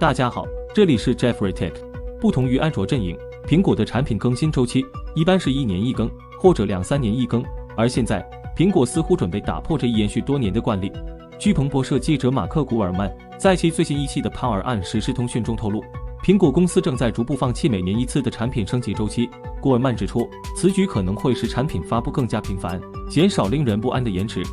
大家好，这里是 Jeffrey Tech。不同于安卓阵营，苹果的产品更新周期一般是1年一更，或者2、3年一更。而现在，苹果似乎准备打破这一延续多年的惯例。据彭博社记者马克·古尔曼在其最新一期的 Power 案实时通讯中透露，苹果公司正在逐步放弃每年一次的产品升级周期。古尔曼指出，此举可能会使产品发布更加频繁，减少令人不安的延迟。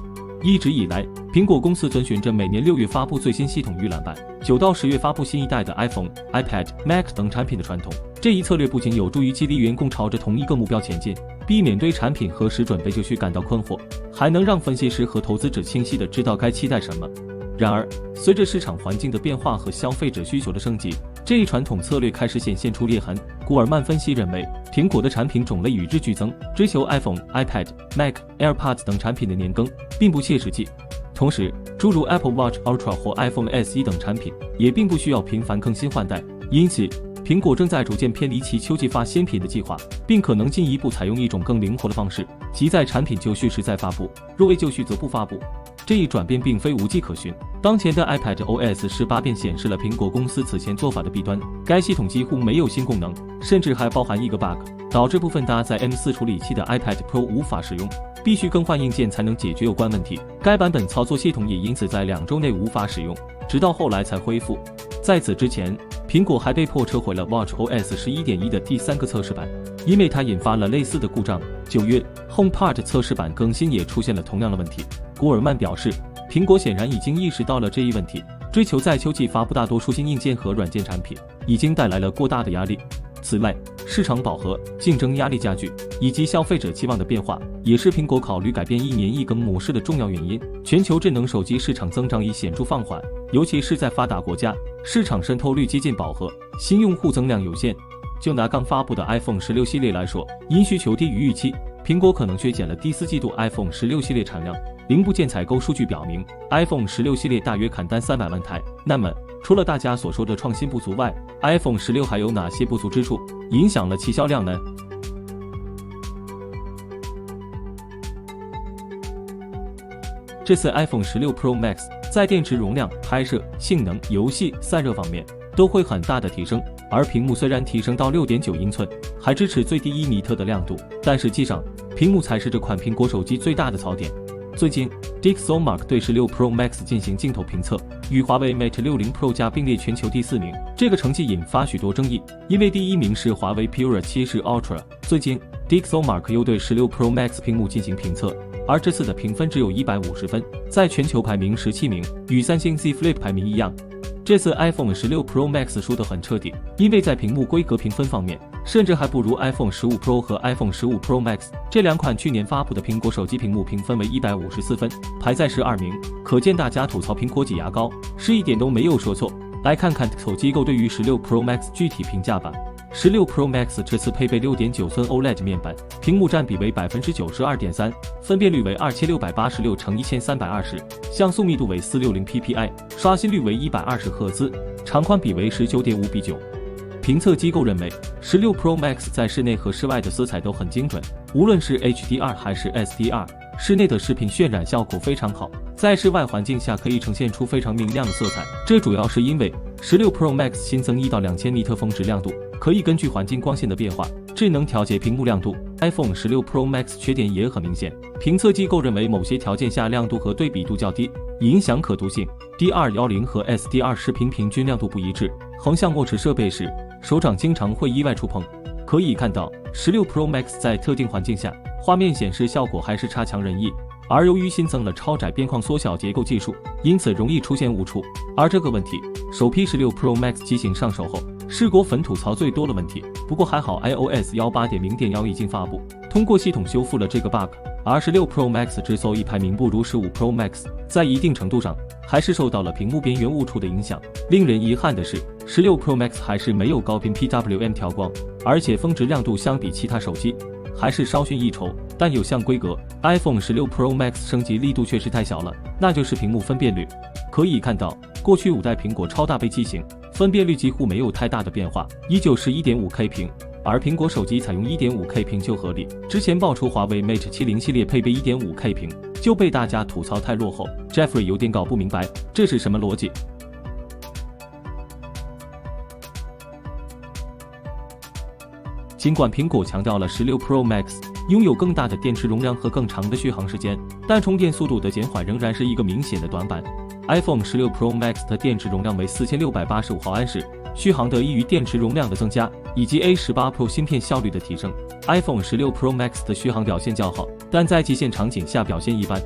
一直以来，苹果公司遵循着每年6月发布最新系统预览版，9到10月发布新一代的 iPhone、iPad、Mac 等产品的传统。这一策略不仅有助于激励员工朝着同一个目标前进，避免对产品何时准备就绪感到困惑，还能让分析师和投资者清晰地知道该期待什么。然而，随着市场环境的变化和消费者需求的升级，这一传统策略开始显现出裂痕。古尔曼分析认为，苹果的产品种类与日俱增，追求 iPhone、iPad、Mac、AirPods 等产品的年更并不切实际。同时，诸如 Apple Watch Ultra 或 iPhone SE 等产品也并不需要频繁更新换代。因此，苹果正在逐渐偏离其秋季发新品的计划，并可能进一步采用一种更灵活的方式，即在产品就绪时再发布，若未就绪则不发布。这一转变并非无迹可循。当前的 iPad OS 18便显示了苹果公司此前做法的弊端，该系统几乎没有新功能，甚至还包含一个 bug， 导致部分搭载 M4 处理器的 iPad Pro 无法使用，必须更换硬件才能解决有关问题。该版本操作系统也因此在2周内无法使用，直到后来才恢复。在此之前，苹果还被迫撤回了 watchOS 11.1 的第3个测试版，因为它引发了类似的故障。9月 HomePod 测试版更新也出现了同样的问题。古尔曼表示，苹果显然已经意识到了这一问题，追求在秋季发布大多数新硬件和软件产品，已经带来了过大的压力。此外，市场饱和、竞争压力加剧，以及消费者期望的变化，也是苹果考虑改变1年一更模式的重要原因。全球智能手机市场增长已显著放缓，尤其是在发达国家，市场渗透率接近饱和，新用户增量有限。就拿刚发布的 iPhone 16系列来说，因需求低于预期，苹果可能削减了第4季度 iPhone 16系列产量。零部件采购数据表明 ，iPhone 16系列大约砍单300万台。那么，除了大家所说的创新不足外， iPhone 16还有哪些不足之处，影响了其销量呢？这次 iPhone 16 Pro Max 在电池容量、拍摄、性能、游戏、散热方面都会很大的提升，而屏幕虽然提升到 6.9 英寸，还支持最低1米的亮度，但实际上，屏幕才是这款苹果手机最大的槽点。最近 Dixomark 对16 Pro Max 进行镜头评测，与华为 Mate 60 Pro 加并列全球第4名。这个成绩引发许多争议，因为第1名是华为 Pure 70 Ultra。最近 Dixomark 又对16 Pro Max 屏幕进行评测，而这次的评分只有150分，在全球排名17名，与三星 Z Flip 排名一样。这次 iPhone 16 Pro Max 输得很彻底，因为在屏幕规格评分方面，甚至还不如 iPhone 15 Pro 和 iPhone 15 Pro Max。这2款去年发布的苹果手机屏幕评分为154分，排在12名，可见大家吐槽苹果挤牙膏是一点都没有说错。来看看投机构对于16 Pro Max 具体评价吧。16 Pro Max 这次配备 6.9 寸 OLED 面板，屏幕占比为 92.3%， 分辨率为2686×1320，像素密度为460 ppi， 刷新率为120赫兹，长宽比为 19.5:9。评测机构认为16 Pro Max 在室内和室外的色彩都很精准，无论是 HDR 还是 SDR， 室内的视频渲染效果非常好，在室外环境下可以呈现出非常明亮的色彩。这主要是因为16 Pro Max 新增1到2000尼特峰值亮度，可以根据环境光线的变化，智能调节屏幕亮度。iPhone 16 Pro Max 缺点也很明显，评测机构认为某些条件下亮度和对比度较低，影响可读性。D210 和 SDR 视频平均亮度不一致，横向握持设备时，手掌经常会意外触碰。可以看到16 Pro Max 在特定环境下，画面显示效果还是差强人意，而由于新增了超窄边框缩小结构技术，因此容易出现误触。而这个问题，首批16 Pro Max 机型上手后，是果粉吐槽最多的问题。不过还好 iOS 18.0.1 已经发布，通过系统修复了这个 bug。而16 Pro Max 之所以排名不如15 Pro Max， 在一定程度上还是受到了屏幕边缘误触的影响。令人遗憾的是，16 Pro Max 还是没有高频 PWM 调光，而且峰值亮度相比其他手机还是稍逊一筹。但有项规格 ，iPhone 16 Pro Max 升级力度确实太小了，那就是屏幕分辨率。可以看到，过去5代苹果超大杯机型分辨率几乎没有太大的变化，依旧是 1.5K 屏。而苹果手机采用 1.5K 屏就合理。之前爆出华为 Mate 70系列配备 1.5K 屏，就被大家吐槽太落后。Jeffrey 有点搞不明白，这是什么逻辑？尽管苹果强调了16 Pro Max 拥有更大的电池容量和更长的续航时间，但充电速度的减缓仍然是一个明显的短板。iPhone 16 Pro Max 的电池容量为4685毫安时，续航得益于电池容量的增加以及 A18 Pro 芯片效率的提升。iPhone 16 Pro Max 的续航表现较好，但在极限场景下表现一般。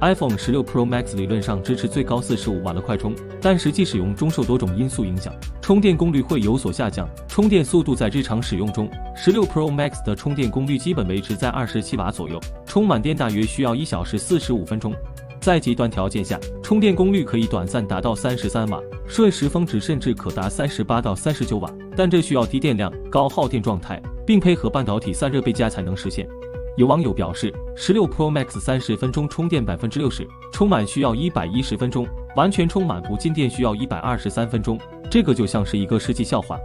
iPhone 16 Pro Max 理论上支持最高45瓦的快充，但实际使用中受多种因素影响，充电功率会有所下降。充电速度在日常使用中，16 Pro Max 的充电功率基本维持在27瓦左右，充满电大约需要1小时45分钟。在极端条件下，充电功率可以短暂达到33瓦，瞬时峰值甚至可达38到39瓦，但这需要低电量、高耗电状态，并配合半导体散热倍加才能实现。有网友表示，16 Pro Max 30分钟充电60%，充满需要110分钟，完全充满不进电需要123分钟，这个就像是一个世纪笑话。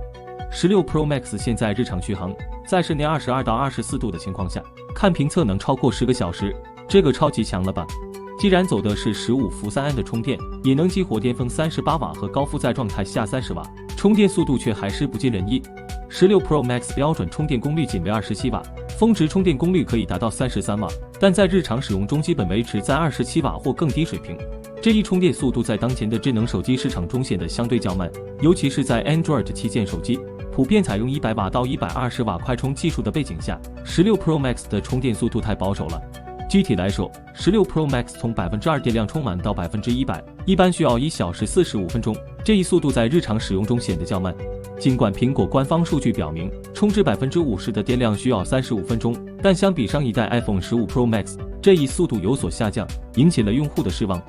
16 Pro Max 现在日常续航，在室内22到24度的情况下，看评测能超过10个小时，这个超级强了吧？既然走的是15伏3安的充电，也能激活巅峰38瓦和高负载状态下30瓦，充电速度却还是不尽人意。16 Pro Max 标准充电功率仅为27瓦，峰值充电功率可以达到33瓦，但在日常使用中基本维持在27瓦或更低水平。这一充电速度在当前的智能手机市场中显得相对较慢，尤其是在 Android 旗舰手机普遍采用100瓦到120瓦快充技术的背景下，16 Pro Max 的充电速度太保守了。具体来说，16 Pro Max 从2%电量充满到100%，一般需要1小时45分钟，这一速度在日常使用中显得较慢。尽管苹果官方数据表明，充至50%的电量需要35分钟，但相比上一代 iPhone 15 Pro Max， 这一速度有所下降，引起了用户的失望。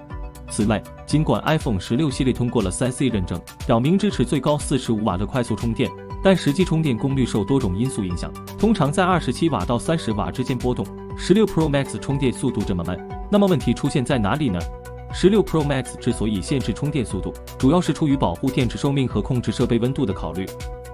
此外，尽管 iPhone 16系列通过了 3C 认证，表明支持最高45瓦的快速充电，但实际充电功率受多种因素影响，通常在27瓦到30瓦之间波动。16 Pro Max 充电速度这么慢，那么问题出现在哪里呢？16 Pro Max 之所以限制充电速度，主要是出于保护电池寿命和控制设备温度的考虑。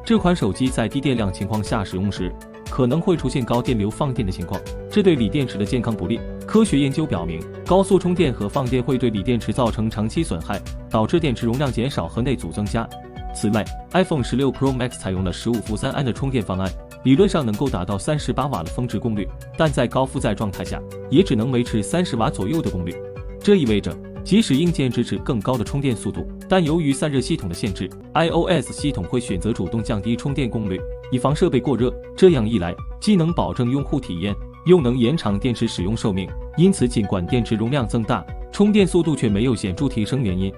这款手机在低电量情况下使用时，可能会出现高电流放电的情况，这对锂电池的健康不利。科学研究表明，高速充电和放电会对锂电池造成长期损害，导致电池容量减少和内阻增加。此外 ，iPhone 16 Pro Max 采用了15伏3安的充电方案，理论上能够达到38瓦的峰值功率，但在高负载状态下，也只能维持30瓦左右的功率。这意味着，即使硬件支持更高的充电速度，但由于散热系统的限制 ，iOS 系统会选择主动降低充电功率，以防设备过热。这样一来，既能保证用户体验，又能延长电池使用寿命。因此，尽管电池容量增大，充电速度却没有显著提升原因。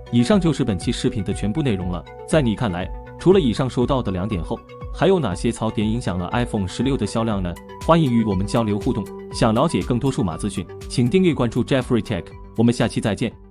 以上就是本期视频的全部内容了。在你看来，除了以上说到的2点后，还有哪些槽点影响了 iPhone 16的销量呢？欢迎与我们交流互动。想了解更多数码资讯，请订阅关注 Jeffrey Tech。我们下期再见。